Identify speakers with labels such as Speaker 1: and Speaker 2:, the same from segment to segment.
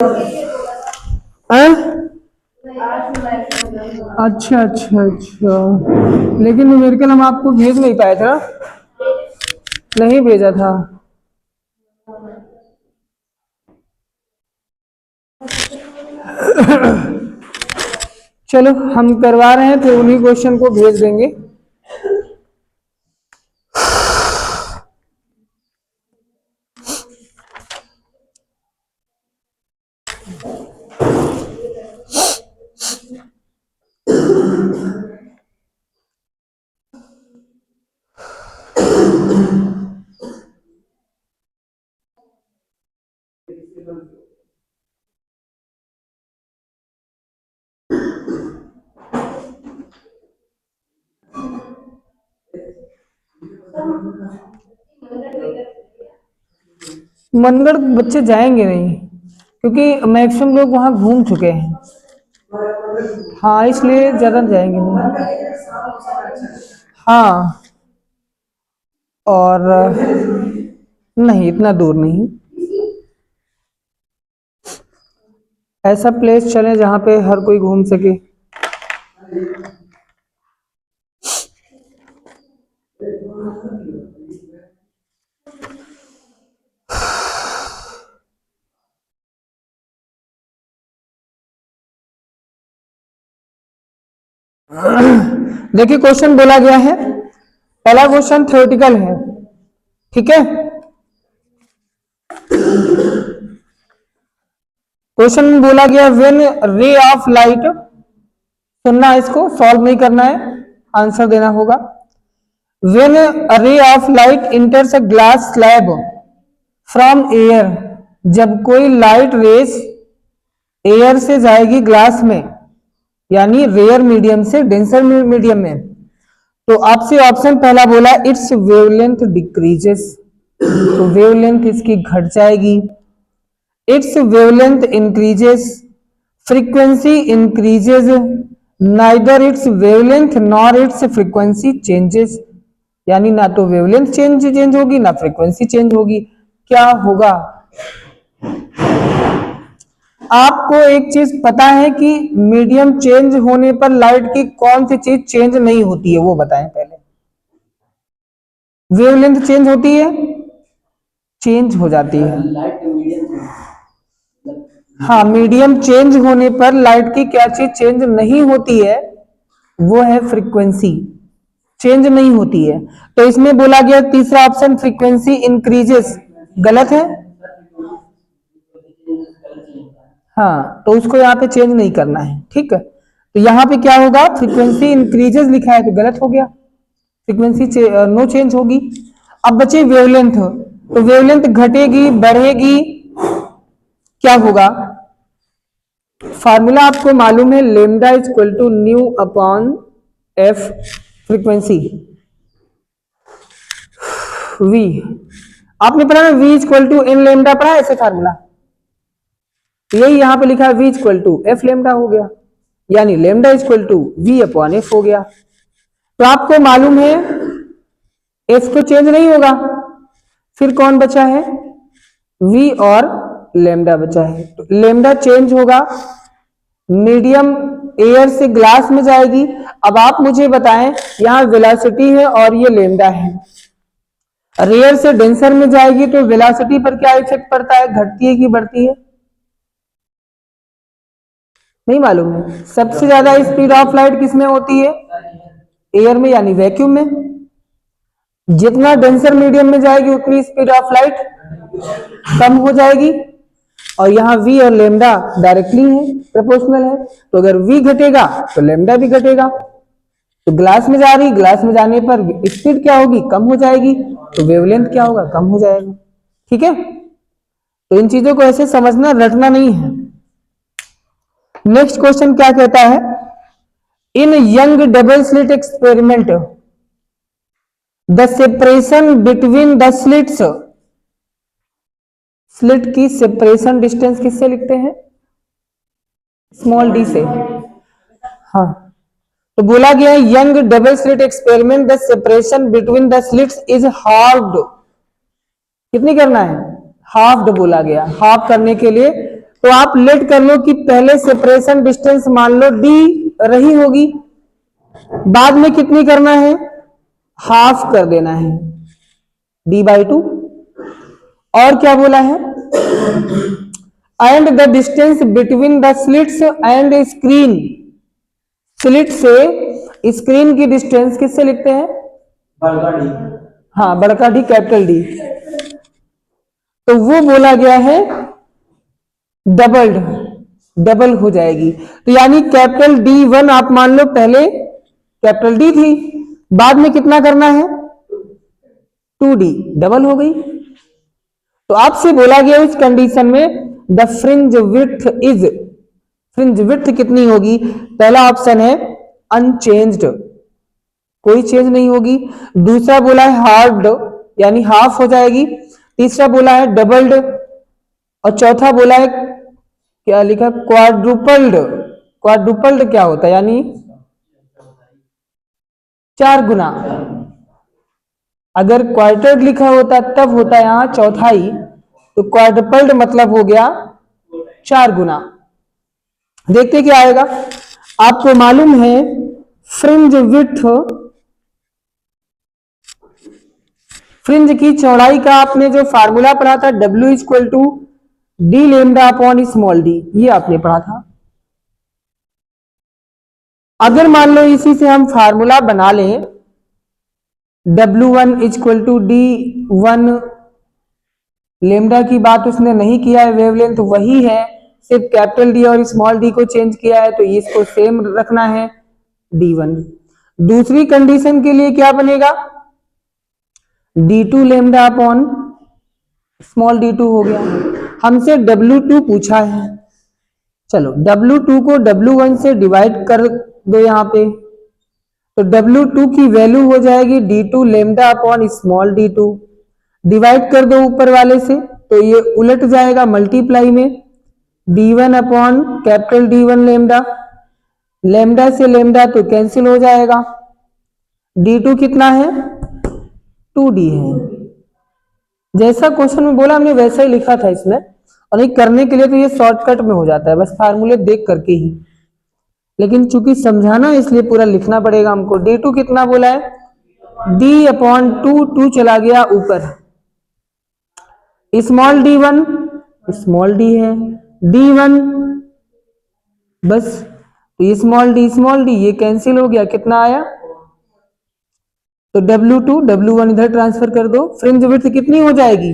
Speaker 1: हाँ? अच्छा अच्छा अच्छा, लेकिन न्यूमेरिकल हम आपको भेज नहीं पाए था, नहीं भेजा था। चलो हम करवा रहे हैं, फिर उन्हीं क्वेश्चन को भेज देंगे। मनगढ़ बच्चे जाएंगे नहीं, क्योंकि मैक्सिमम लोग वहां घूम चुके हैं। हाँ, इसलिए ज्यादा जाएंगे नहीं। हाँ, और नहीं, इतना दूर नहीं। ऐसा प्लेस चले जहां पे हर कोई घूम सके। देखिए क्वेश्चन बोला गया है, पहला क्वेश्चन थ्योरेटिकल है, ठीक है। क्वेश्चन बोला गया व्हेन रे ऑफ लाइट, सुनना है, इसको सॉल्व नहीं करना है, आंसर देना होगा। When a ray of light इंटर्स a glass slab from air, जब कोई लाइट रेस एयर से जाएगी ग्लास में, यानी रेयर मीडियम से डेंसर मीडियम में, तो आपसे ऑप्शन पहला बोला इट्स वेवलेंथ डिक्रीजेस, तो वेवलेंथ इसकी घट जाएगी। It's wavelength increases, frequency increases, neither it's wavelength nor it's frequency changes, यानी ना तो वेवलेंथ चेंज होगी ना फ्रीक्वेंसी चेंज होगी। क्या होगा? आपको एक चीज पता है कि मीडियम चेंज होने पर लाइट की कौन सी चीज चेंज नहीं होती है, वो बताएं पहले। वेवलेंथ चेंज होती है, चेंज हो जाती है। हाँ, मीडियम चेंज होने पर लाइट की क्या चीज चेंज नहीं होती है, वो है फ्रीक्वेंसी, चेंज नहीं होती है। तो इसमें बोला गया तीसरा ऑप्शन फ्रीक्वेंसी इंक्रीजेस, गलत है। हाँ, तो उसको यहाँ पे चेंज नहीं करना है, ठीक है। तो यहाँ पे क्या होगा, फ्रीक्वेंसी इंक्रीजेस लिखा है तो गलत हो गया, फ्रीक्वेंसी नो चेंज होगी। अब बचे वेवलेंथ, तो वेवलेंथ घटेगी बढ़ेगी, क्या होगा? फार्मूला आपको मालूम है, lambda is equal to nu upon f frequency, v. आपने पढ़ा ना, v is equal to n lambda, पढ़ा ऐसे फार्मूला, यही यहां पे लिखा है, v is equal to f lambda हो गया, यानी lambda is equal to v upon f हो गया। तो आपको मालूम है एफ तो चेंज नहीं होगा, फिर कौन बचा है? वी और लेमडा बचा है। तो लेमडा चेंज होगा, मीडियम एयर से ग्लास में जाएगी। अब आप मुझे बताएं, यहां वेलोसिटी है और ये लेमडा है, रेयर से डेंसर में जाएगी तो वेलोसिटी पर क्या इफेक्ट पड़ता है, घटती है कि बढ़ती है? नहीं मालूम है। सबसे ज्यादा स्पीड ऑफ लाइट किसमें होती है? एयर में, यानी वैक्यूम में। जितना डेंसर मीडियम में जाएगी उतनी स्पीड ऑफ लाइट कम हो जाएगी। और यहाँ v और लेमडा डायरेक्टली है, प्रोपोर्शनल है, तो अगर v घटेगा तो लेमडा भी घटेगा। तो ग्लास में जा रही, ग्लास में जाने पर स्पीड क्या होगी, कम हो जाएगी, तो वेवलेंथ क्या होगा, कम हो जाएगा, ठीक है। तो इन चीजों को ऐसे समझना, रटना नहीं है। नेक्स्ट क्वेश्चन क्या कहता है, in Young double slit experiment the separation between the slits, slit की सेपरेशन डिस्टेंस किससे लिखते हैं? स्मॉल डी से। हाँ, तो बोला गया है young double slit experiment the separation between the slits is halved, कितनी करना है? हाफ्ड बोला गया। हाफ करने के लिए तो आप लेट कर लो कि पहले सेपरेशन डिस्टेंस मान लो डी रही होगी, बाद में कितनी करना है, हाफ कर देना है d/2। और क्या बोला है, and the distance between the slits and screen, slit से स्क्रीन की डिस्टेंस किससे लिखते हैं, बड़का डी, हाँ बड़का डी कैपिटल डी, तो वो बोला गया है डबल्ड, डबल हो जाएगी। तो यानी कैपिटल D1 आप मान लो पहले कैपिटल डी थी, बाद में कितना करना है 2D, डबल हो गई। तो आपसे बोला गया इस कंडीशन में the fringe width is, fringe width कितनी होगी, पहला ऑप्शन है अनचेंज्ड, कोई चेंज नहीं होगी। दूसरा बोला है हार्ड यानी हाफ हो जाएगी। तीसरा बोला है डबल्ड, और चौथा बोला है क्या लिखा, क्वाड्रुपल्ड। क्वाड्रुपल्ड क्या होता है, यानी 4 गुना। अगर क्वार्टर्ड लिखा होता तब होता यहां चौथाई, तो क्वाड्रुपल्ड मतलब हो गया 4 गुना। देखते क्या आएगा, आपको मालूम है फ्रिंज विड्थ, फ्रिंज की चौड़ाई का आपने जो फार्मूला पढ़ा था W equal to d lambda upon small d, ये आपने पढ़ा था। अगर मान लो इसी से हम फार्मूला बना लें W1 equal to D1, lambda की बात उसने नहीं किया है, वेवलेंथ वही है, सिर्फ कैपिटल डी और स्मॉल डी को चेंज किया है, तो इसको सेम रखना है D1। दूसरी कंडीशन के लिए क्या बनेगा, D2 lambda upon small d2 हो गया। हमसे W2 पूछा है, चलो W2 को W1 से डिवाइड कर दो यहां पे, तो W2 की वैल्यू हो जाएगी D2 lambda upon small d2, divide कर दो ऊपर वाले से तो ये उलट जाएगा मल्टीप्लाई में, D1 upon capital D1 lambda, lambda से लेमडा तो कैंसिल हो जाएगा, D2 कितना है 2D है। जैसा क्वेश्चन में बोला हमने वैसा ही लिखा था इसमें, और ये करने के लिए तो ये शॉर्टकट में हो जाता है बस फार्मूले देख करके ही, लेकिन चूंकि समझाना है इसलिए पूरा लिखना पड़ेगा हमको। D2 कितना बोला है, D/2, 2 चला गया ऊपर, स्मॉल D1 स्मॉल D है, D1 बस, तो स्मॉल डी ये कैंसिल हो गया, कितना आया, तो W1 इधर ट्रांसफर कर दो, फ्रिंज विड्थ कितनी हो जाएगी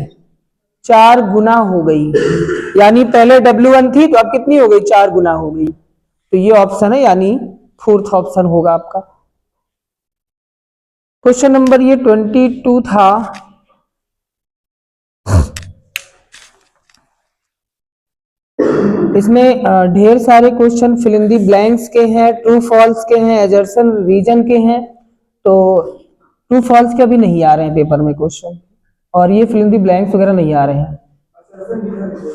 Speaker 1: 4 गुना हो गई, यानी पहले W1 थी तो अब कितनी हो गई 4 गुना हो गई। तो ये ऑप्शन है, यानी फोर्थ ऑप्शन होगा आपका। क्वेश्चन नंबर ये 22 था। इसमें ढेर सारे question fill in the blanks के हैं, ट्रू फॉल्स के हैं, एजर्सन रीजन के हैं, तो ट्रू फॉल्स के अभी नहीं आ रहे हैं पेपर में क्वेश्चन, और ये फिल इन दी ब्लैंक्स वगैरह नहीं आ रहे हैं,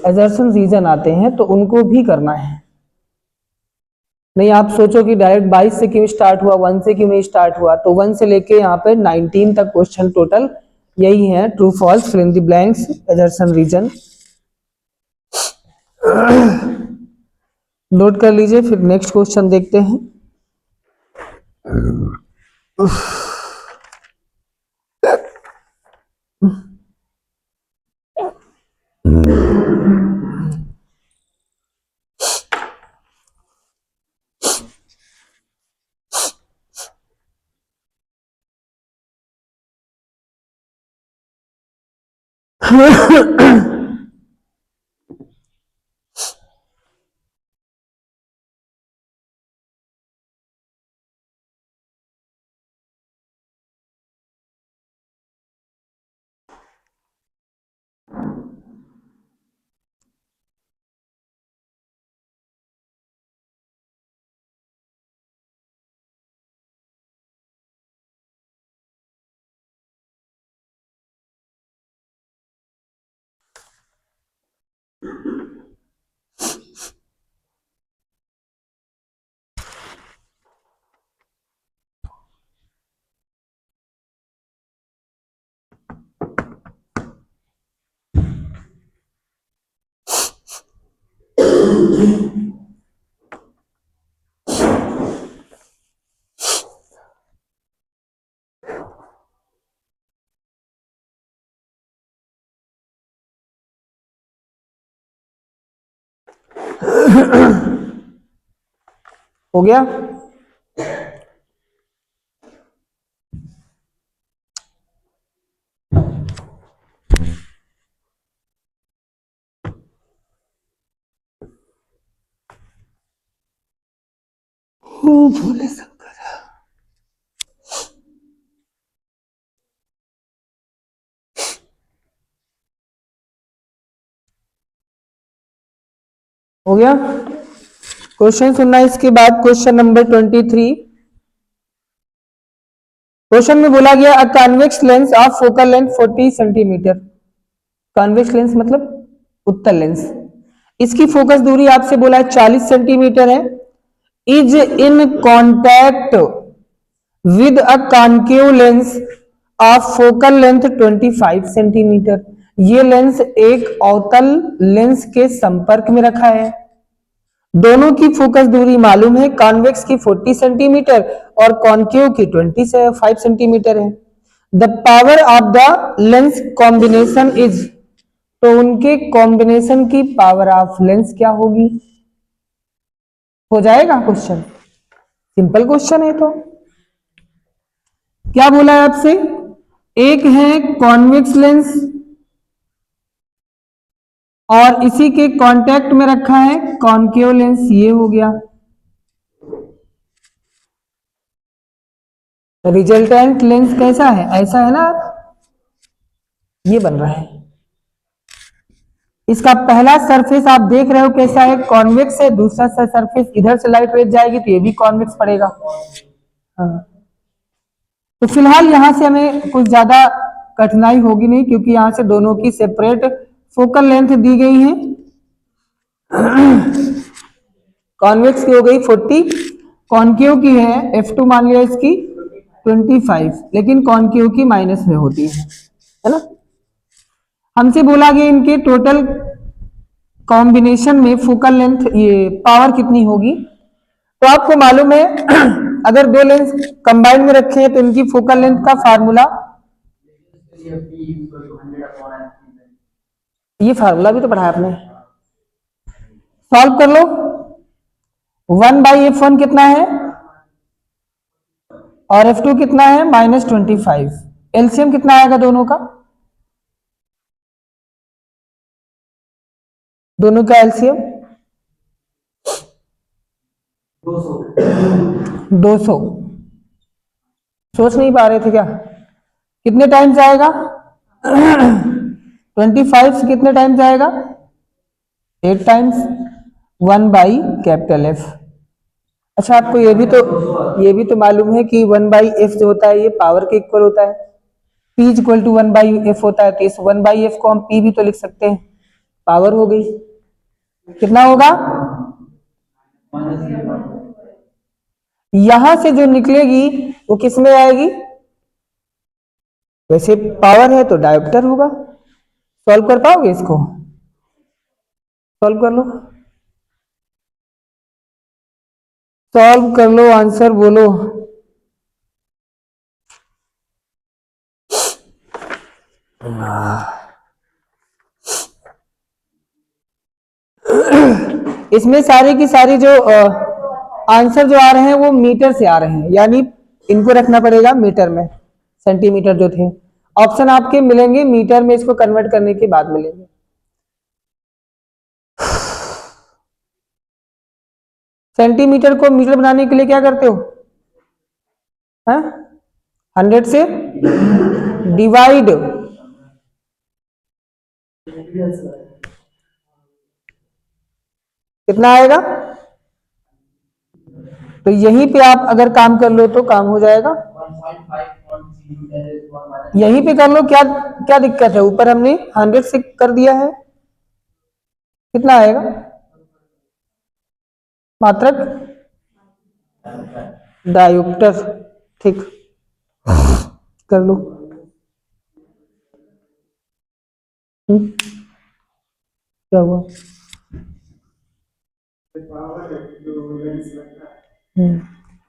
Speaker 1: एजर्सन रीजन आते हैं तो उनको भी करना है। नहीं आप सोचो कि डायरेक्ट 22 से क्यों स्टार्ट हुआ, 1 से क्यों नहीं स्टार्ट हुआ, तो 1 से लेके यहाँ पे 19 तक क्वेश्चन टोटल यही है, true false, fill in the blanks, assertion reason. Note कर लीजिए, फिर नेक्स्ट क्वेश्चन देखते हैं। हो गया? भोले शंकर। हो गया? क्वेश्चन सुनना इसके बाद, क्वेश्चन नंबर 23। क्वेश्चन में बोला गया a convex lens of focal length 40 centimetre. Convex lens मतलब उत्तल लेंस, इसकी फोकस दूरी आपसे बोला है 40 सेंटीमीटर है। Is in contact with a concave lens of focal length 25 centimetre. ये लेंस एक अवतल लेंस के संपर्क में रखा है। दोनों की फोकस दूरी मालूम है, कॉन्वेक्स की 40 सेंटीमीटर और कॉन्केव की 25 सेंटीमीटर है। The power of the lens combination is, तो उनके कॉम्बिनेशन की पावर ऑफ लेंस क्या होगी? हो जाएगा क्वेश्चन, सिंपल क्वेश्चन है। तो क्या बोला है आपसे? एक है कॉन्वेक्स लेंस और इसी के कांटेक्ट में रखा है कॉन्केव लेंस, ये हो गया। रिजल्टेंट लेंस कैसा है? ऐसा है ना, ये बन रहा है। इसका पहला सरफेस आप देख रहे हो कैसा है, कॉन्वेक्स है। दूसरा सरफेस इधर से लाइट रेज जाएगी तो ये भी कॉन्वेक्स पड़ेगा। हाँ, तो फिलहाल यहां से हमें कुछ ज्यादा कठिनाई होगी नहीं, क्योंकि यहां से दोनों की सेपरेट फोकल लेंथ दी गई है। कॉन्वेक्स की हो गई 40, कॉन्केव की है F2 मान लिया इसकी 25, लेकिन कॉन्केव की माइनस में होती है ना। हमसे बोला गया इनके टोटल कॉम्बिनेशन में फोकल लेंथ, ये पावर कितनी होगी। तो आपको मालूम है अगर दो लेंस कंबाइन में रखे हैं तो इनकी फोकल लेंथ का फार्मूला, ये फार्मूला भी तो पढ़ा आपने, सॉल्व कर लो। 1/f1 कितना है और F2 कितना है -25। एलसीएम कितना आएगा दोनों का? दोनों का एलसीएम 200। सोच नहीं पा रहे थे क्या? कितने टाइम्स आएगा? 25 से कितने टाइम्स आएगा? 8 टाइम्स 1/F। अच्छा, आपको ये भी तो मालूम है कि 1/f जो होता है ये पावर के इक्वल होता है। P इक्वल टू 1/f होता है, तो इस 1/f को हम P भी तो लिख सकते हैं, पावर हो गई। कितना होगा? यहां से जो निकलेगी वो किस में आएगी? वैसे पावर है तो डायोप्टर होगा। सॉल्व कर पाओगे इसको? सॉल्व कर लो, सॉल्व कर लो, आंसर बोलो। इसमें सारी की सारी जो आंसर जो आ रहे हैं वो मीटर से आ रहे हैं, यानी इनको रखना पड़ेगा मीटर में। सेंटीमीटर जो थे, ऑप्शन आपके मिलेंगे मीटर में, इसको कन्वर्ट करने के बाद मिलेंगे। सेंटीमीटर को मीटर बनाने के लिए क्या करते हो? हाँ, 100 से डिवाइड, कितना आएगा? तो यहीं पे आप अगर काम कर लो तो काम हो जाएगा। यहीं पे कर लो, क्या क्या दिक्कत है? ऊपर हमने 100 से कर दिया है, कितना आएगा? मात्रक डायोप्टर, ठीक, कर लो। क्या हुआ?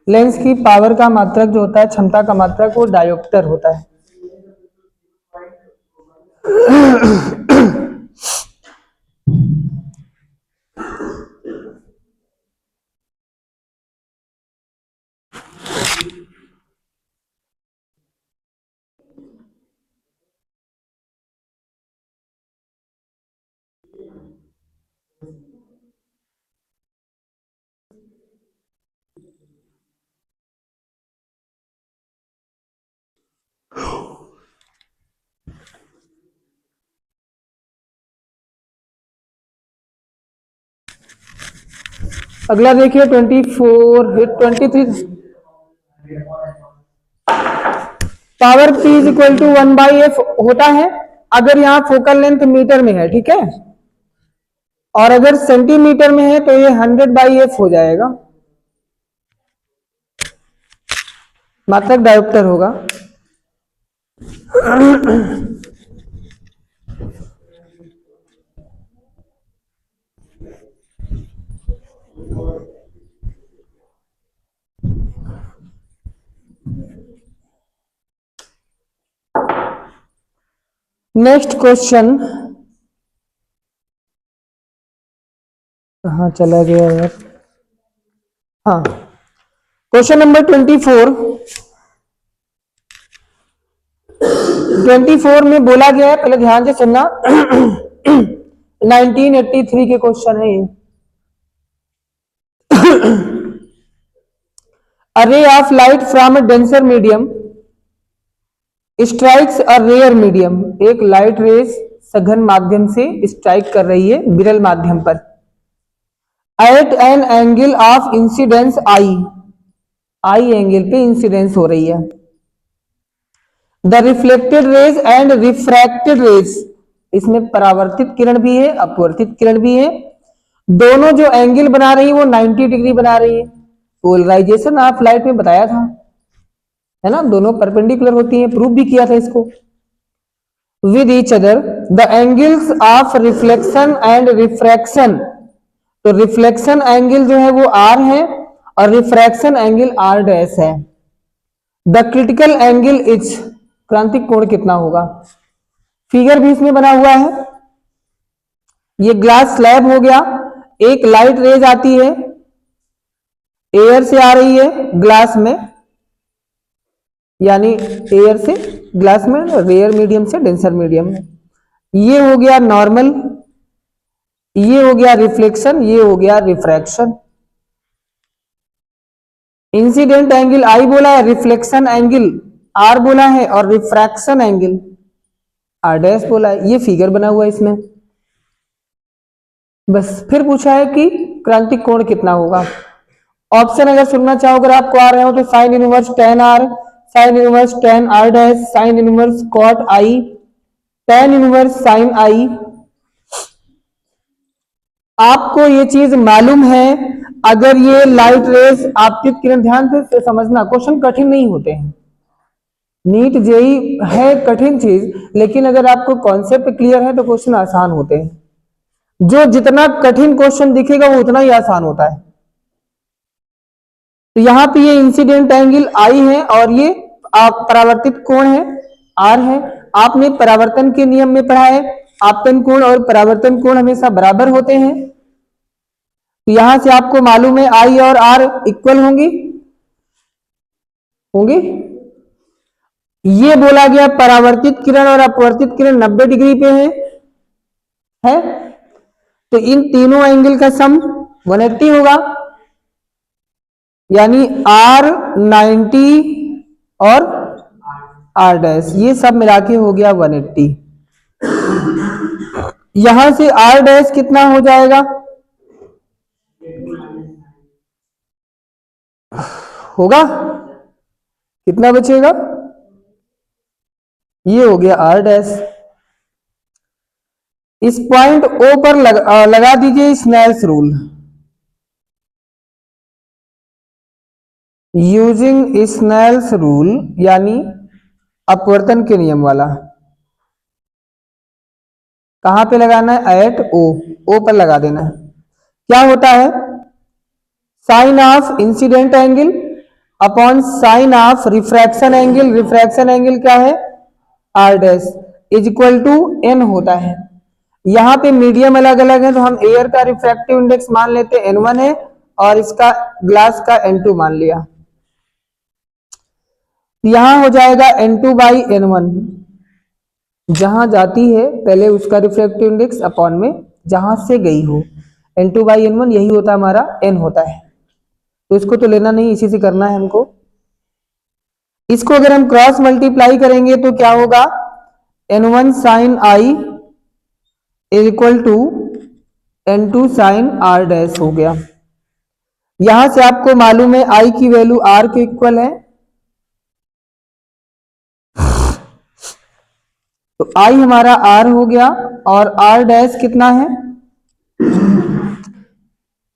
Speaker 1: लेंस की पावर का मात्रक जो होता है, क्षमता का मात्रक, वो डायोप्टर होता है। अगला देखिए 23 power P is equal to 1/f होता है अगर यहाँ फोकल लेंथ मीटर में है, ठीक है, और अगर सेंटीमीटर में है तो ये 100/f हो जाएगा, मात्रक डायोप्टर होगा। नेक्स्ट क्वेश्चन, कहाँ चला गया यार। हाँ, क्वेश्चन नंबर 24 में बोला गया है, पहले ध्यान से सुनना। 1983 के क्वेश्चन है ये। A ray of light from a denser medium strikes a rare medium, एक लाइट रेस सघन माध्यम से स्ट्राइक कर रही है विरल माध्यम पर, at an angle of incidence i, i angle पे इंसिडेंस हो रही है। The reflected rays and refracted rays, इसमें परावर्तित किरण भी है, अपवर्तित किरण भी है, दोनों जो एंगल बना रही है वो 90 डिग्री बना रही है। पोलराइजेशन ऑफ लाइट में बताया था, है ना, दोनों परपेंडिकुलर होती हैं, प्रूव भी किया था इसको। With each other the angles of reflection and refraction, तो रिफ्लेक्शन एंगल जो है वो आर है और रिफ्रैक्शन एंगल आर डैश है। द क्रिटिकल एंगल इज, क्रांतिक कोण कितना होगा, फिगर भी इसमें बना हुआ है। ये ग्लास स्लैब हो गया, एक लाइट रेज आती है, एयर से आ रही है ग्लास में, यानी एयर से ग्लास में, रेयर मीडियम से डेंसर मीडियम में। ये हो गया नॉर्मल, ये हो गया रिफ्लेक्शन, ये हो गया रिफ्रैक्शन। इंसिडेंट एंगल आई बोला है, रिफ्लेक्शन एंगल आर बोला है और रिफ्रैक्शन एंगल आर डैश बोला है। ये फिगर बना हुआ है इसमें। बस फिर पूछा है कि क्रांतिक कोण कितना होगा। ऑप्शन अगर सुनना चाहो, अगर आपको आ रहे हो तो sine inverse tan r, sine inverse tan r dash, sine inverse cot i, tan inverse sine i. आपको ये चीज मालूम है, अगर ये लाइट रेस आपतित किरण, ध्यान से समझना, क्वेश्चन कठिन नहीं होते हैं, नीट जेई है कठिन चीज, लेकिन अगर आपको कॉन्सेप्ट क्लियर है तो क्वेश्चन आसान होते हैं। जो जितना कठिन क्वेश्चन दिखेगा वो उतना ही आसान होता है। तो यहां पे ये इंसिडेंट एंगल आई है और ये परावर्तित कोण है आर है। आपने परावर्तन के नियम में पढ़ा है, आपतन कोण और परावर्तन कोण हमेशा बराबर होते हैं। तो यहां से आपको मालूम है आई और आर इक्वल होंगी होंगी। ये बोला गया परावर्तित किरण और अपवर्तित किरण 90 डिग्री पे है, तो इन तीनों एंगल का सम 180 होगा, यानी आर 90 और आर डैश, ये सब मिला के हो गया 180। यहां से आर डैश कितना हो जाएगा, होगा कितना बचेगा, ये हो गया आर डैश। इस पॉइंट ओ पर लगा दीजिए Snell's rule, using Snell's rule, यानी अपवर्तन के नियम वाला। कहां पे लगाना है, एट ओ, ओ पर लगा देना है। क्या होता है, sine of incident angle upon sine of refraction angle, refraction angle क्या है r dash, is equal to n होता है। यहाँ पे मीडियम अलग अलग है तो हम एयर का रिफ्रैक्टिव इंडेक्स मान लेते हैं n1 है और इसका ग्लास का n2 मान लिया। यहां हो जाएगा n2 बाई n1, जहां जाती है पहले उसका रिफ्रैक्टिव इंडेक्स अपॉन में जहां से गई हो, n2 बाई n1 यही होता है हमारा n होता है, तो इसको तो लेना नहीं, इसी से करना है हमको। इसको अगर हम क्रॉस मल्टीप्लाई करेंगे तो क्या होगा, n1 sine i is equal to n2 sine r dash हो गया। यहां से आपको मालूम है आई की वैल्यू आर के इक्वल है, तो आई हमारा आर हो गया और आर डैश कितना है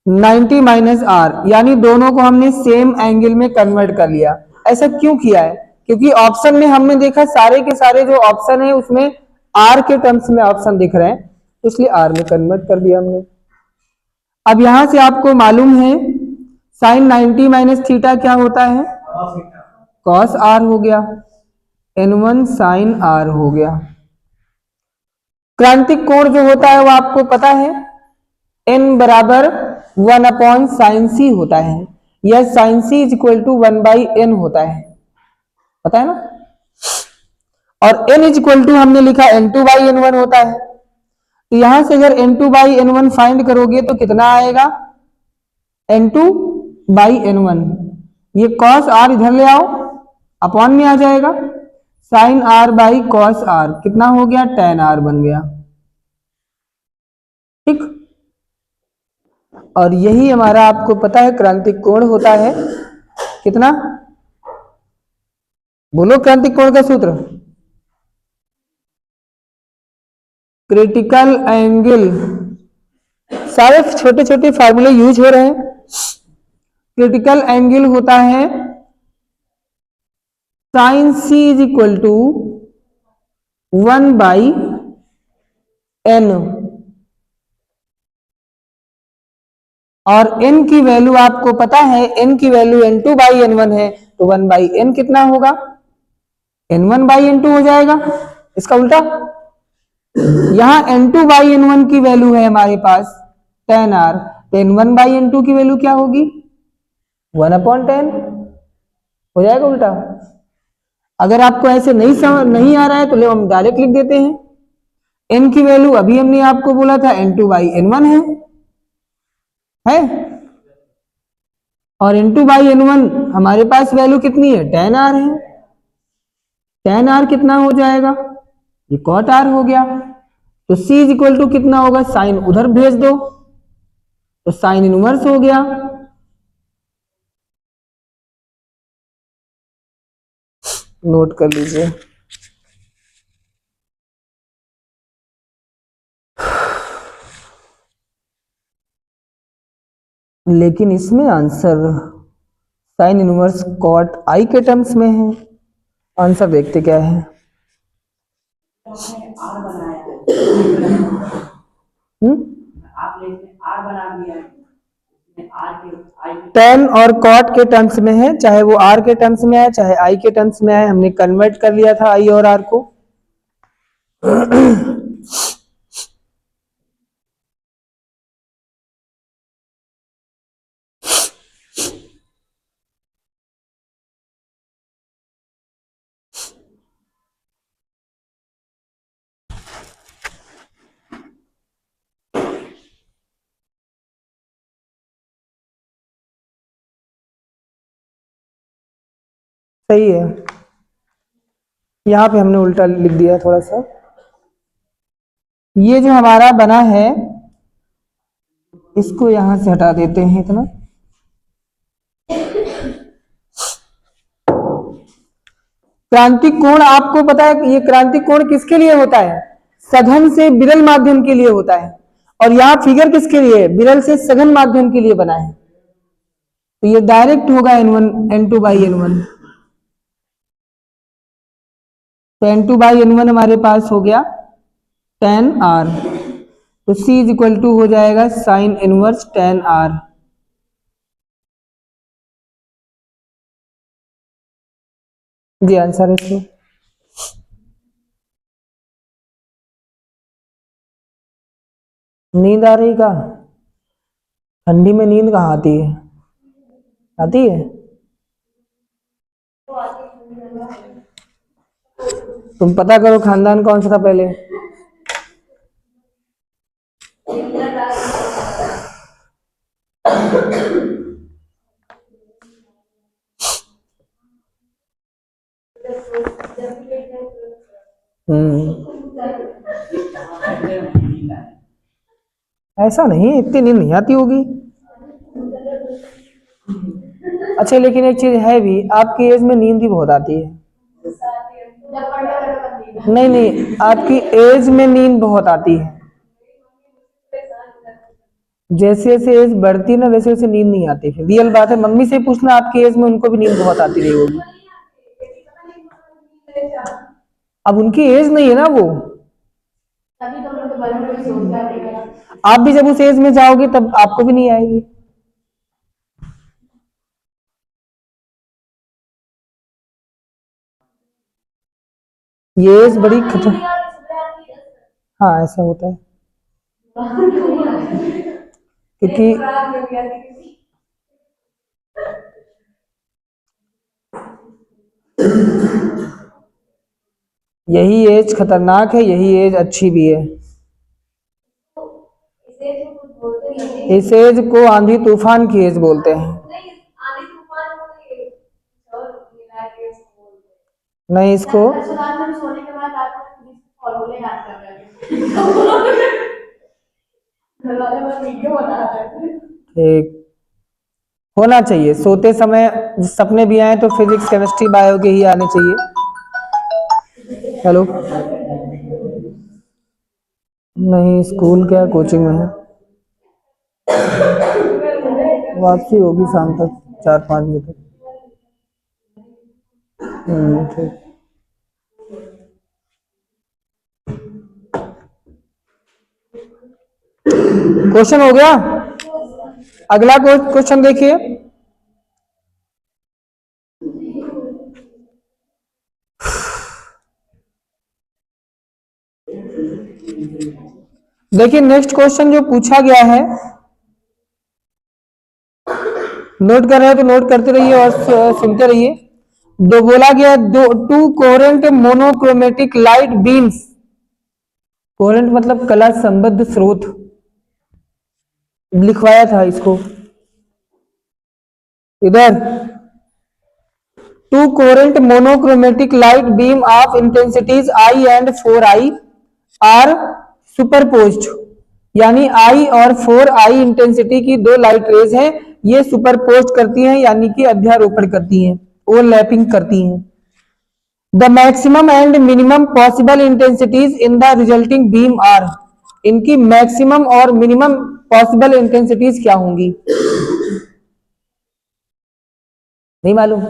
Speaker 1: 90 माइनस आर, यानी दोनों को हमने सेम एंगल में कन्वर्ट कर लिया। ऐसा क्यों किया है, क्योंकि ऑप्शन में हमने देखा सारे के सारे जो ऑप्शन है उसमें आर के टर्म्स में ऑप्शन दिख रहे हैं, इसलिए आर में कन्वर्ट कर दिया हमने। अब यहां से आपको मालूम है साइन 90 माइनस थीटा क्या होता है कॉस आर हो गया, n1 साइन आर हो गया। क्रांतिक कोण जो होता है वो आपको पता है n बराबर 1 अपॉन साइन सी होता है, यह sine c is equal to 1 by n होता है, पता है ना। और n इज इक्वल टू हमने लिखा n2 बाई n1 होता है, तो यहां से अगर n2 बाई n1 फाइंड करोगे तो कितना आएगा n2 बाई n1, ये cos r इधर ले आओ अपॉन में आ जाएगा, sine r by cos r कितना हो गया tan r बन गया, ठीक। और यही हमारा आपको पता है क्रांतिक कोण होता है कितना, बोलो क्रांतिक कोण का सूत्र, क्रिटिकल एंगल, सारे छोटे छोटे फार्मूले यूज हो रहे हैं। क्रिटिकल एंगल होता है sine c is equal to 1 by n, और n की वैल्यू आपको पता है n की वैल्यू n2 बाई n1 है, तो 1 बाई n कितना होगा n1 बाई n2 हो जाएगा, इसका उल्टा। यहां n2 बाई n1 की वैल्यू है हमारे पास tan r, तो n1 बाई n2 की वैल्यू क्या होगी 1 अपॉन 10 हो जाएगा उल्टा। अगर आपको ऐसे नहीं आ रहा है तो ले हम डायरेक्ट लिख देते हैं, n की वैल्यू अभी हमने आपको बोला था n2 बाई n1 है और n2 बाई n1 हमारे पास वैल्यू कितनी है tan r है, tan r कितना हो जाएगा ये cot r हो गया, तो c इज इक्वल टू कितना होगा, साइन उधर भेज दो तो साइन इनवर्स हो गया, नोट कर लीजिए। लेकिन इसमें आंसर साइन इनवर्स कॉट आई के टर्म्स में है, आंसर देखते क्या है। टेन और कॉट के टर्म्स में है, चाहे वो आर के टर्म्स में आए चाहे आई के टर्म्स में आए, हमने कन्वर्ट कर लिया था आई और आर को। सही है, यहाँ पे हमने उल्टा लिख दिया थोड़ा सा। ये जो हमारा बना है इसको यहां से हटा देते हैं इतना। क्रांतिक कोण आपको पता है ये क्रांतिक कोण किसके लिए होता है, सघन से विरल माध्यम के लिए होता है, और यहाँ फिगर किसके लिए, विरल से सघन माध्यम के लिए बना है, तो ये डायरेक्ट होगा n1 n2 बाई n1, तो n2 बाई n1 हमारे पास हो गया tan r, तो c इज इक्वल टू हो जाएगा साइन इनवर्स tan r। जी आंसर है इसमें। नींद आ रही का? ठंडी में नींद कहाँ आती है? आती है? तुम पता करो खानदान कौन सा था पहले। ऐसा नहीं, इतनी नींद नहीं आती होगी। अच्छा लेकिन एक चीज है भी, आपकी एज में नींद भी बहुत आती है। नहीं नहीं, आपकी एज में नींद बहुत आती है। जैसे जैसे एज बढ़ती है ना वैसे वैसे नींद नहीं आती। फिर रियल बात है, मम्मी से पूछना आपकी एज में उनको भी नींद बहुत आती रही होगी। अब उनकी एज नहीं है ना वो। आप भी जब उस एज में जाओगे तब आपको भी नहीं आएगी। ये एज बड़ी खतर। हाँ ऐसा होता है क्योंकि यही एज खतरनाक है, यही एज अच्छी भी है। इस एज को आंधी तूफान की एज बोलते हैं। नहीं इसको एक होना चाहिए सोते समय। सपने भी आए तो फिजिक्स केमिस्ट्री बायो के ही आने चाहिए। हेलो, नहीं स्कूल क्या कोचिंग में है। वापसी होगी शाम तक 4-5 बजे तक। ठीक। क्वेश्चन हो गया। अगला क्वेश्चन देखिए। देखिए नेक्स्ट क्वेश्चन जो पूछा गया है, नोट कर रहे हैं तो नोट करते रहिए और सुनते रहिए। दो बोला गया दो two coherent monochromatic light beams. Coherent मतलब कला संबद्ध स्रोत, लिखवाया था इसको इधर। Two coherent monochromatic light beam of intensities i and 4i are superposed, यानी आई और 4i इंटेंसिटी की दो लाइट रेज हैं, ये सुपरपोज करती हैं यानी कि अध्यारोपण करती हैं, ओवरलैपिंग करती हैं। The maximum and minimum possible intensities in the resulting beam are. इनकी मैक्सिमम और मिनिमम पॉसिबल इंटेंसिटीज क्या होंगी? नहीं मालूम?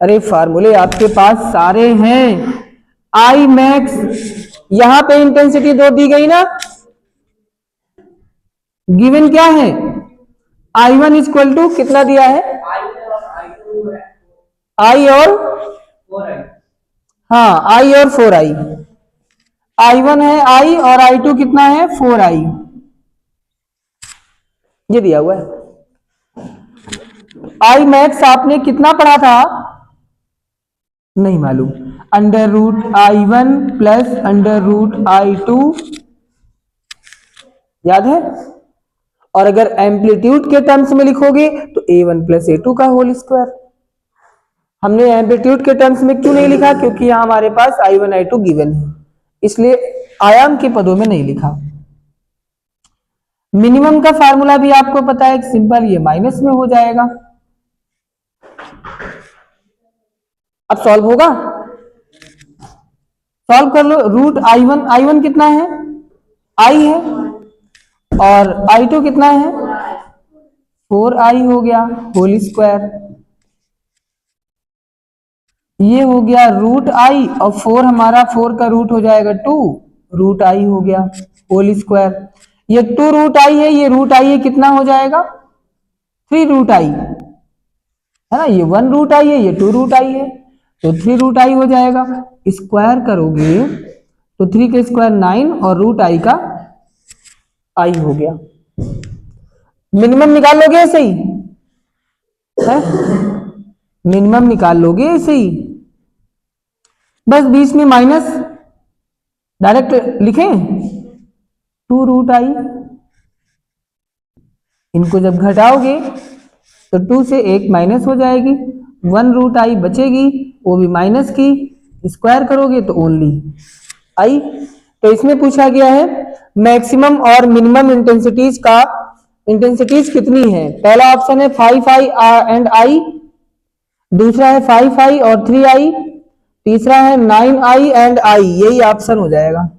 Speaker 1: अरे फार्मूले आपके पास सारे हैं। आई मैक्स, यहां पे इंटेंसिटी दो दी गई ना, गिवन क्या है? I1 इक्वल टू कितना दिया है? आई और हाँ आई और 4i। I1 है आई और I2 कितना है? 4i। ये दिया हुआ है। आई मैक्स आपने कितना पढ़ा था? नहीं मालूम। √I1 प्लस √I2, याद है? और अगर एम्पलीट्यूड के टर्म्स में लिखोगे तो A1 प्लस A2 का होल स्क्वायर। हमने एम्पलीट्यूड के टर्म्स में क्यों नहीं लिखा? क्योंकि यहां हमारे पास I1 I2 गिवन है, इसलिए आयाम के पदों में नहीं लिखा। मिनिमम का फार्मूला भी आपको पता है, सिंपल, ये माइनस में हो जाएगा। अब सॉल्व होगा, सॉल्व कर लो। √I1 कितना है? I है, और I2 कितना है? 4i हो गया होल स्क्वायर। ये हो गया √I और 4 हमारा 4 का रूट हो जाएगा 2, √I हो गया होल स्क्वायर। ये 2√I है, ये √I है, कितना हो जाएगा? 3√I है ना। ये 1√I है, ये 2√I है। तो 3 रूट आई हो जाएगा। स्क्वायर करोगे तो 3 का स्क्वायर 9 और रूट आई का आई हो गया। मिनिमम निकाल लोगे ऐसे ही है, मिनिमम निकाल लोगे ऐसे ही, बस बीच में माइनस डायरेक्ट लिखें 2 रूट आई। इनको जब घटाओगे तो 2 से 1 माइनस हो जाएगी, 1 रूट आई बचेगी, वो भी माइनस की, स्क्वायर करोगे तो ओनली आई। तो इसमें पूछा गया है मैक्सिमम और मिनिमम इंटेंसिटीज का, इंटेंसिटीज कितनी है। पहला ऑप्शन है 5 आई एंड आई, दूसरा है 5 आई और 3 आई, तीसरा है 9 आई एंड आई। यही ऑप्शन हो जाएगा।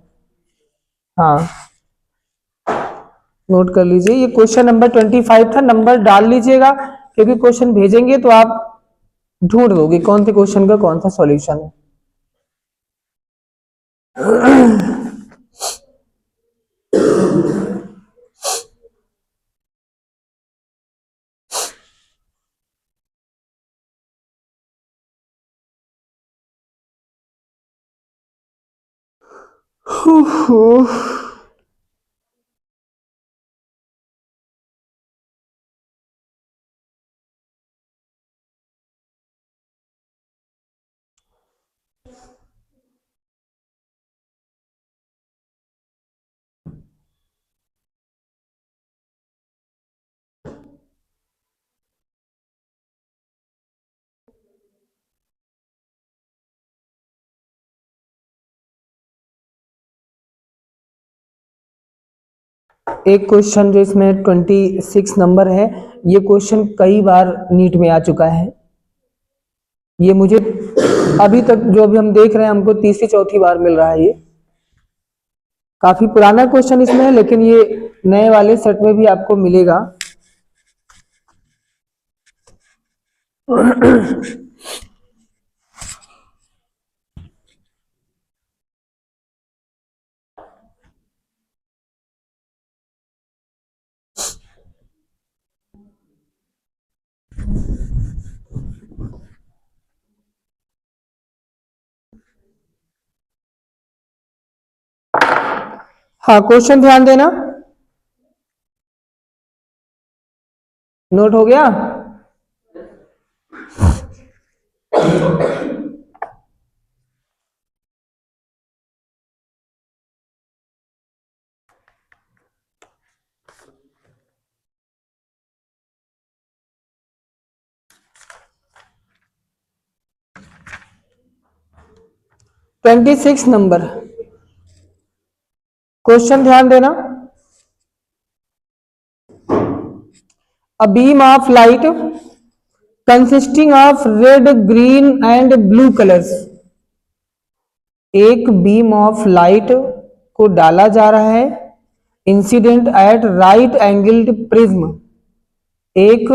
Speaker 1: हाँ नोट कर लीजिए, ये क्वेश्चन नंबर 25 था। नंबर डाल लीजिएगा क्योंकि क्वेश्चन भेजेंगे तो आप ढूंढ लोगे कौन से क्वेश्चन का कौन सा सॉल्यूशन है। एक क्वेश्चन जो इसमें 26 नंबर है, ये क्वेश्चन कई बार नीट में आ चुका है। ये मुझे अभी तक जो अभी हम देख रहे हैं हमको तीसरी चौथी बार मिल रहा है। ये काफी पुराना क्वेश्चन इसमें है, लेकिन ये नए वाले सेट में भी आपको मिलेगा। हाँ क्वेश्चन ध्यान देना, नोट हो गया। ट्वेंटी 26 नंबर क्वेश्चन ध्यान देना। A beam of light consisting of red, green and blue colors, एक बीम ऑफ लाइट को डाला जा रहा है incident at right angled prism, एक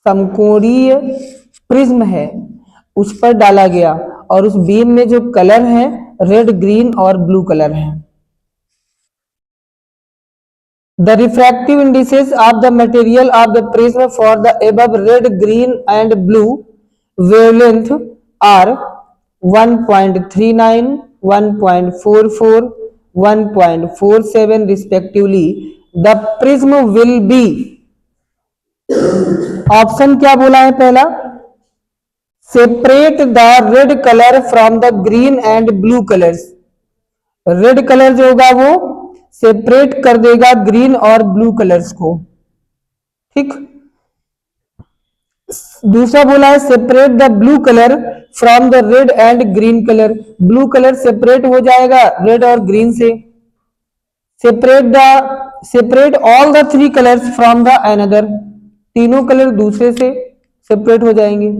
Speaker 1: समकोणीय प्रिज्म है उस पर डाला गया और उस बीम में जो कलर है रेड, ग्रीन और ब्लू कलर है। The refractive indices of the material of the prism for the above red, green and blue wavelength are 1.39, 1.44, 1.47 respectively. The prism will be, option क्या बोला है पहला, separate the red colour from the green and blue colours, red colour जो होगा वो separate कर देगा green और ब्लू कलर्स को, ठीक। दूसरा बोला है separate the blue colour from the red and green colour, blue colour separate हो जाएगा रेड और ग्रीन से। Separate all the three colours from the another, तीनों कलर दूसरे से सेपरेट हो जाएंगे।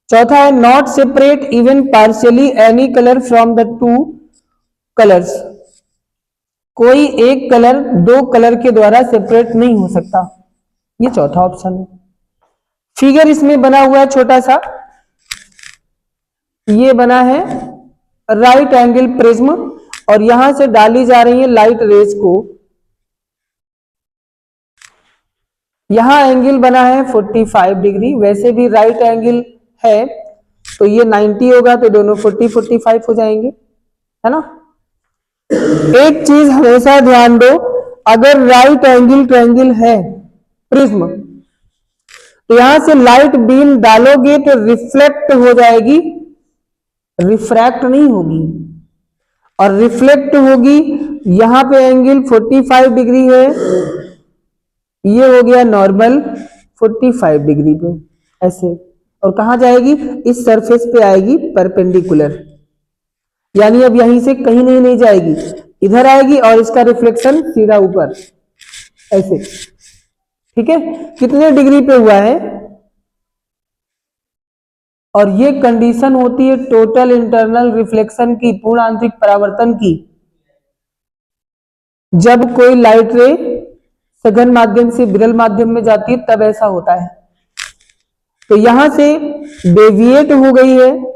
Speaker 1: चौथा है not separate even partially any colour from the two colours, कोई एक कलर दो कलर के द्वारा सेपरेट नहीं हो सकता, ये चौथा ऑप्शन है। फिगर इसमें बना हुआ है छोटा सा, ये बना है राइट एंगल प्रिज्म और यहां से डाली जा रही है लाइट रेज को, यहां एंगल बना है 45 डिग्री, वैसे भी राइट एंगल है तो ये 90 होगा, तो दोनों 40 45 हो जाएंगे, है ना। एक चीज हमेशा ध्यान दो, अगर राइट एंगल ट्रायंगल है प्रिज्म, तो यहां से लाइट बीम डालोगे तो रिफ्लेक्ट हो जाएगी, रिफ्रैक्ट नहीं होगी। और रिफ्लेक्ट होगी, यहां पे एंगल 45 डिग्री है, ये हो गया नॉर्मल 45 डिग्री पे ऐसे, और कहां जाएगी, इस सरफेस पे आएगी परपेंडिकुलर, यानी अब यहीं से कहीं नहीं जाएगी, इधर आएगी और इसका रिफ्लेक्शन सीधा ऊपर ऐसे, ठीक है। कितने डिग्री पे हुआ है, और ये कंडीशन होती है टोटल इंटरनल रिफ्लेक्शन की, पूर्ण आंतरिक परावर्तन की। जब कोई लाइट रे सघन माध्यम से विरल माध्यम में जाती है तब ऐसा होता है। तो यहां से डेविएट हो गई है,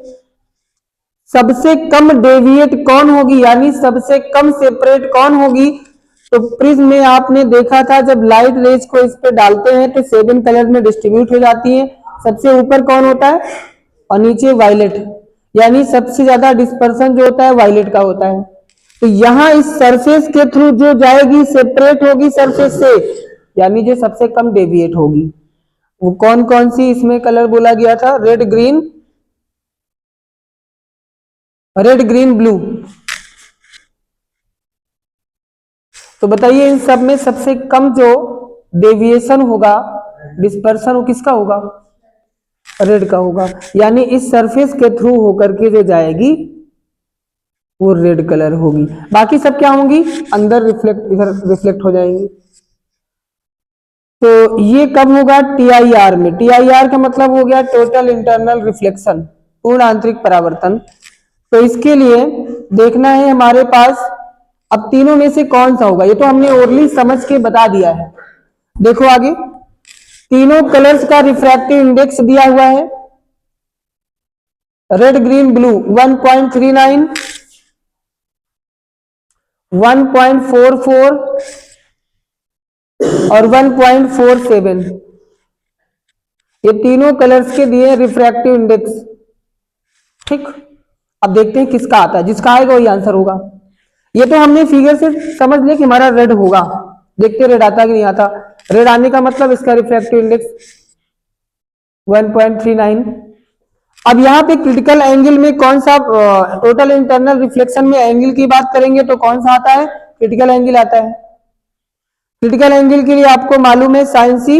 Speaker 1: सबसे कम डेविएट कौन होगी, यानी सबसे कम सेपरेट कौन होगी, तो प्रिज्म में आपने देखा था जब लाइट रेज को इस पे डालते हैं तो 7 कलर में डिस्ट्रीब्यूट हो जाती है, सबसे ऊपर कौन होता है और नीचे वायलेट, यानी सबसे ज्यादा डिस्पर्सन जो होता है वायलेट का होता है। तो यहां इस सरफेस के थ्रू जो जाएगी सेपरेट होगी सरफेस से, यानी जो सबसे कम डेविएट होगी, वो कौन कौन सी इसमें कलर बोला गया था, red green, red green blue. तो बताइए इन सब में सबसे कम जो डेविएशन होगा, डिस्पर्सन, वो किसका होगा, रेड का होगा, यानी इस सरफेस के थ्रू होकर के जो जाएगी वो रेड कलर होगी, बाकी सब क्या होंगी, अंदर रिफ्लेक्ट, इधर रिफ्लेक्ट हो जाएंगी। तो ये कब होगा, टीआईआर में। टीआईआर का मतलब हो गया टोटल इंटरनल रिफ्लेक्शन, पूर्ण आंतरिक परावर्तन। तो इसके लिए देखना है हमारे पास अब तीनों में से कौन सा होगा, ये तो हमने ओरली समझ के बता दिया है। देखो आगे तीनों कलर्स का रिफ्रैक्टिव इंडेक्स दिया हुआ है, रेड ग्रीन ब्लू 1.39, 1.44 और 1.47, ये तीनों कलर्स के दिए रिफ्रैक्टिव इंडेक्स, ठीक। अब देखते हैं किसका आता है, जिसका आएगा वही आंसर होगा। ये तो हमने फिगर से समझ लिया कि हमारा रेड होगा, देखते रेड आता कि नहीं आता। रेड आने का मतलब इसका रिफ्रैक्टिव इंडेक्स 1.39। अब यहाँ पे क्रिटिकल एंगल में कौन सा, टोटल इंटरनल रिफ्लेक्शन में एंगल की बात करेंगे तो कौन सा आता है, क्रिटिकल एंगल आता है। क्रिटिकल एंगल के लिए आपको मालूम है sine c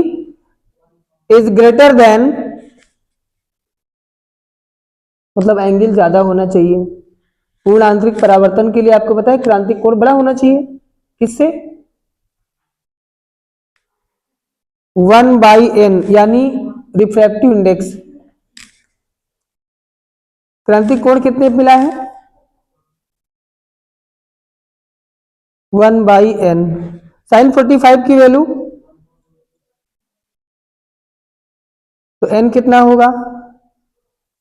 Speaker 1: is greater than, मतलब एंगल ज्यादा होना चाहिए। पूर्ण आंतरिक परावर्तन के लिए आपको पता है क्रांतिक कोण बड़ा होना चाहिए, किससे, 1/n, यानी रिफ्रैक्टिव इंडेक्स। क्रांतिक कोण कितने मिला है, 1/n। साइन 45 की वैल्यू, तो n कितना होगा,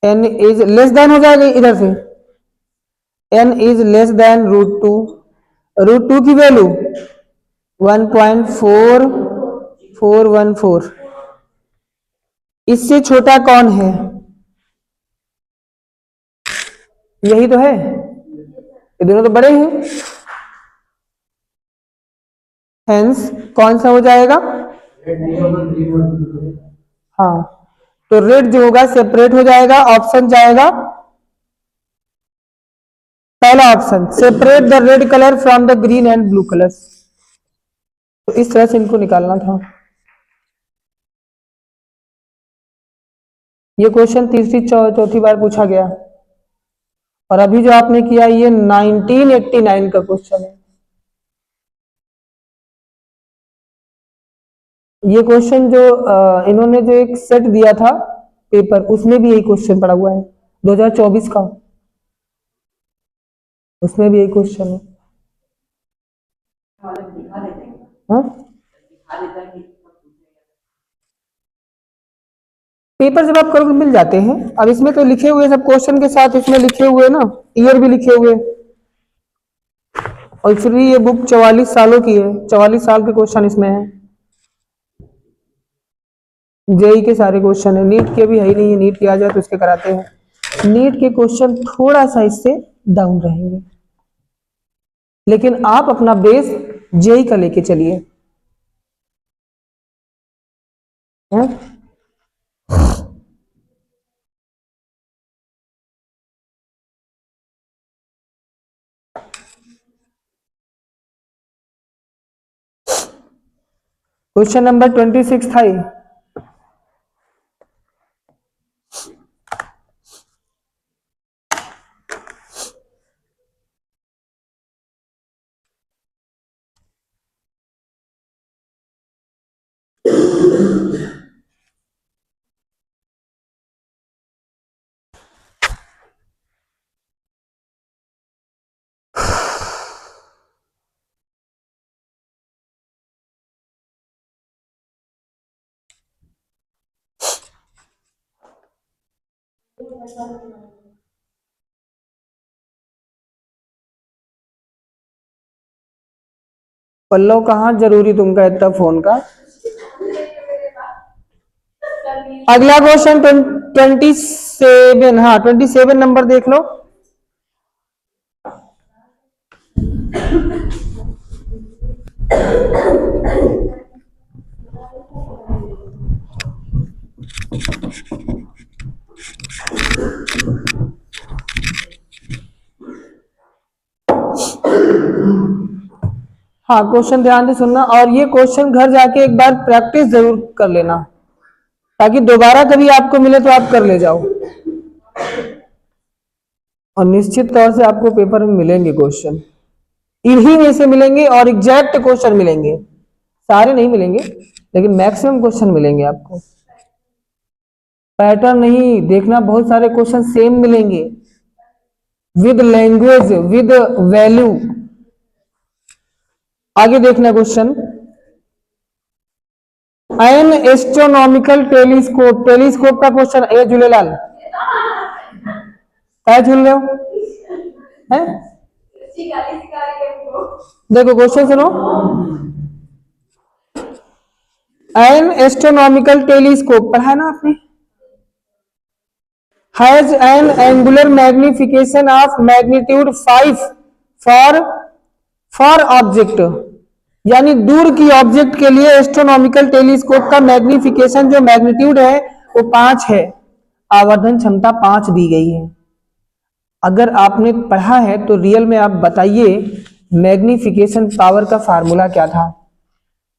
Speaker 1: n इज लेस देन हो जाएगा इधर से, n इज लेस देन √2, √2 की वैल्यू 1.4414, इससे छोटा कौन है, यही तो है, ये दोनों तो बड़े हैं, हेंस कौन सा हो जाएगा, हाँ, तो रेड जो होगा सेपरेट हो जाएगा, ऑप्शन जाएगा पहला option, separate the red colour from the green and blue colours. तो इस तरह से इनको निकालना था। ये क्वेश्चन तीसरी चौथी बार पूछा गया, और अभी जो आपने किया ये 1989 का क्वेश्चन है। ये क्वेश्चन जो इन्होंने जो एक सेट दिया था पेपर, उसमें भी यही क्वेश्चन पड़ा हुआ है 2024 का, उसमें भी यही क्वेश्चन है। हाँ? पेपर जब आप करोगे मिल जाते हैं। अब इसमें तो लिखे हुए सब क्वेश्चन के साथ, इसमें लिखे हुए ना, ईयर भी लिखे हुए, और फिर भी ये बुक 44 सालों की है, 44 साल के क्वेश्चन इसमें है। जेई के सारे क्वेश्चन है, नीट के भी है ही नहीं है, नीट किया जाए तो इसके कराते हैं। नीट के क्वेश्चन थोड़ा सा इससे डाउन रहेंगे, लेकिन आप अपना बेस जेई का लेके चलिए। क्वेश्चन नंबर 26 था ये। पल्लव कहाँ जरूरी तुमका इतना फोन का। अगला क्वेश्चन 27, हाँ 27 नंबर देख लो। हाँ क्वेश्चन ध्यान से सुनना, और ये क्वेश्चन घर जाके एक बार प्रैक्टिस जरूर कर लेना, ताकि दोबारा कभी आपको मिले तो आप कर ले जाओ। और निश्चित तौर से आपको पेपर में मिलेंगे क्वेश्चन, इन्हीं में से मिलेंगे और एग्जैक्ट क्वेश्चन मिलेंगे, सारे नहीं मिलेंगे लेकिन मैक्सिमम क्वेश्चन मिलेंगे आपको। पैटर्न नहीं देखना, बहुत सारे क्वेश्चन सेम मिलेंगे विद लैंग्वेज विद वैल्यू। आगे देखना question, N astronomical telescope, telescope का क्वेश्चन। ए झूलेलाल क्या झूल रहे हो है? देखो क्वेश्चन सुनो, एन एस्ट्रोनॉमिकल टेलीस्कोप पढ़ा है ना आपने, has an angular magnification of magnitude 5 for object, यानी दूर की ऑब्जेक्ट के लिए एस्ट्रोनॉमिकल टेलीस्कोप का मैग्निफिकेशन जो मैग्नीट्यूड है वो 5 है, आवर्धन क्षमता 5 दी गई है। अगर आपने पढ़ा है तो रियल में आप बताइए मैग्निफिकेशन पावर का फार्मूला क्या था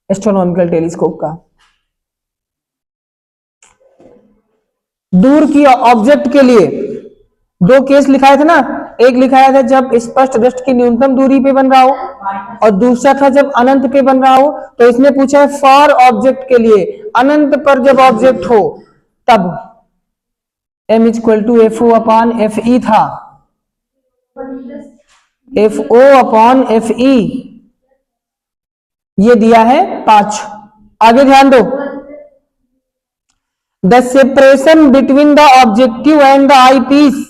Speaker 1: एस्ट्रोनॉमिकल टेलीस्कोप का। दूर की ऑब्जेक्ट के लिए दो केस लिखाए थे ना, एक लिखाया था जब स्पष्ट दृष्टि की न्यूनतम दूरी पे बन रहा हो, और दूसरा था जब अनंत पे बन रहा हो। तो इसने पूछा है फॉर ऑब्जेक्ट के लिए, अनंत पर जब ऑब्जेक्ट हो तब m equal to f o upon f e था, f o upon f e ये दिया है 5। आगे ध्यान दो, the separation between the objective and the I piece,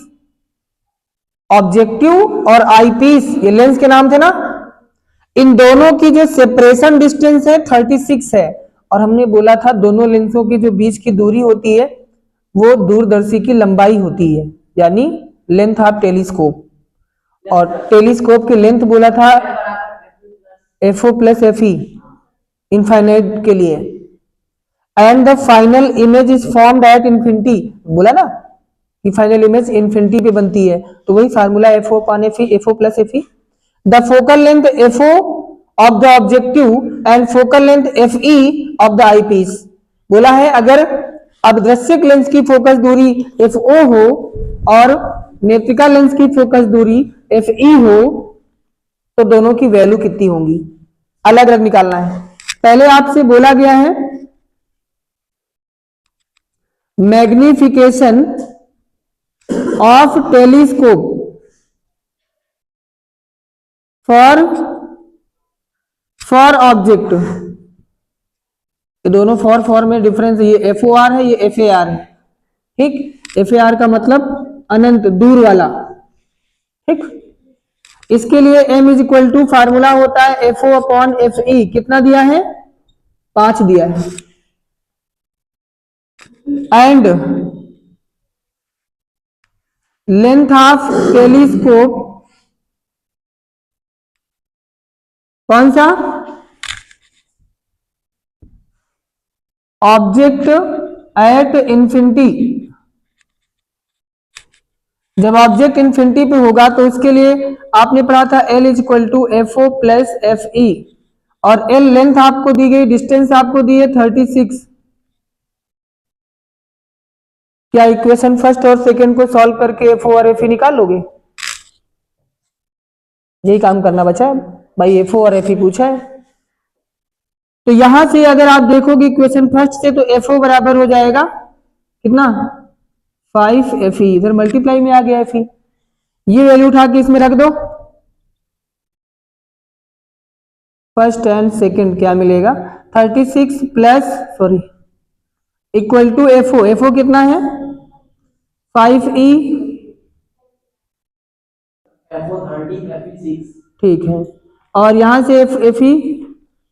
Speaker 1: objective और आई पीस ये लेंस के नाम थे ना, इन दोनों की जो सेपरेशन डिस्टेंस है 36 है, और हमने बोला था दोनों लेंसों के जो बीच की दूरी होती है वो दूरदर्शी की लंबाई होती है, यानी लेंथ ऑफ टेलीस्कोप, और टेलीस्कोप की लेंथ बोला था f o plus f e infinite के लिए, and the final image is formed at infinity, बोला ना कि फाइनल इमेज इन्फिनिटी पे बनती है, तो वही formula f o upon f e, f o plus f e. The focal length f o of the objective and focal length f e of the I piece, बोला है अगर अभिदृश्यक lens की फोकस दूरी एफ ओ हो और नेत्रिका lens की फोकस दूरी एफ ई हो तो दोनों की वैल्यू कितनी होंगी, अलग अलग निकालना है। पहले आपसे बोला गया है magnification of telescope for object, ये दोनों फॉर में डिफरेंस है, ये एफ ओ आर है ये एफ ए आर है, ठीक। एफ ए आर का मतलब अनंत दूर वाला, ठीक। इसके लिए m is equal to formula होता है f o upon f e, कितना दिया है 5 दिया है, एंड लेंथ ऑफ टेलीस्कोप कौन सा? Object at infinity. जब ऑब्जेक्ट इंफिनिटी पे होगा तो उसके लिए आपने पढ़ा था L is equal to f o plus f e, और L लेंथ आपको दी गई, डिस्टेंस आपको दी है 36। क्या इक्वेशन फर्स्ट और सेकंड को सॉल्व करके एफ ओ और एफ ई निकाल लोगे? यही काम करना बचा है भाई, एफ ओ और एफ ई पूछा है। तो यहां से अगर आप देखोगे इक्वेशन फर्स्ट से, तो एफ ओ बराबर हो जाएगा कितना? 5 एफ ई, इधर मल्टीप्लाई में आ गया एफ ई, ये वैल्यू उठा के इसमें रख दो, फर्स्ट एंड सेकंड क्या मिलेगा? 36 plus sorry equal to f o, f o कितना है? 5 ई, ठीक है, और यहां से एफ ई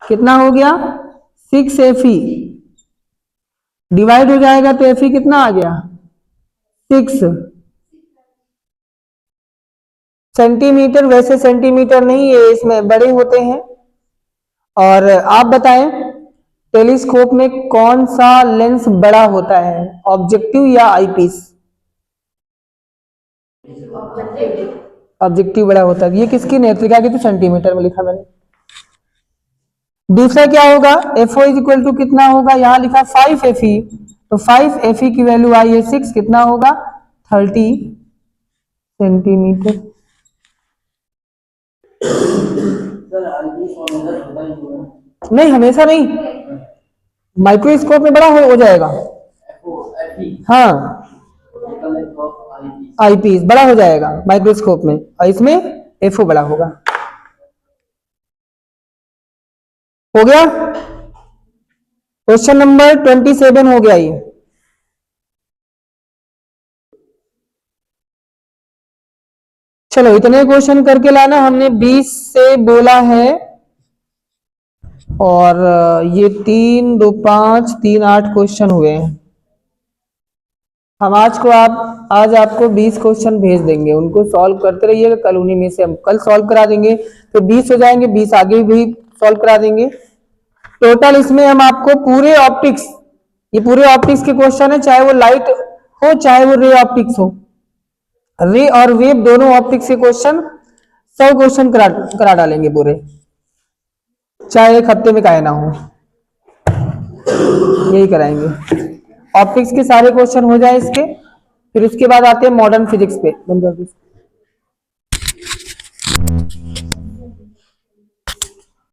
Speaker 1: कितना हो गया? 6 एफ ई, डिवाइड हो जाएगा तो एफ ई कितना आ गया? 6 सेंटीमीटर। वैसे सेंटीमीटर नहीं है, इसमें बड़े होते हैं। और आप बताएं टेलीस्कोप में कौन सा लेंस बड़ा होता है, ऑब्जेक्टिव या आईपीस? ऑब्जेक्टिव बड़ा होता है। ये किसकी नेत्रिका की? तो सेंटीमीटर में लिखा मैंने। दूसरा क्या होगा? F o is equal to कितना होगा? यहां लिखा 5 एफ ई, तो 5 एफ ई की वैल्यू आई है 6, कितना होगा? 30 सेंटीमीटर। नहीं, हमेशा नहीं, माइक्रोस्कोप में बड़ा हो जाएगा। हाँ, आईपीस बड़ा हो जाएगा माइक्रोस्कोप में, और इसमें एफओ बड़ा होगा। हो गया? क्वेश्चन नंबर 27 हो गया ये। चलो इतने क्वेश्चन करके लाना, हमने 20 से बोला है, और ये 3 2 5 3 8 क्वेश्चन हुए हैं। हम आज आपको 20 क्वेश्चन भेज देंगे, उनको सॉल्व करते रहिएगा। कल उन्हीं में से हम कल सॉल्व करा देंगे, तो 20 हो जाएंगे, 20 आगे भी सॉल्व करा देंगे। टोटल इसमें हम आपको पूरे ऑप्टिक्स, ये पूरे ऑप्टिक्स के क्वेश्चन है, चाहे वो लाइट हो चाहे वो रे ऑप्टिक्स हो, रे और वेव दोनों ऑप्टिक्स के क्वेश्चन 100 क्वेश्चन करा डालेंगे पूरे, चाहे एक हफ्ते में काहे ना हो, यही कराएंगे। ऑप्टिक्स के सारे क्वेश्चन हो जाए इसके, फिर उसके बाद आते हैं मॉडर्न फिजिक्स पे।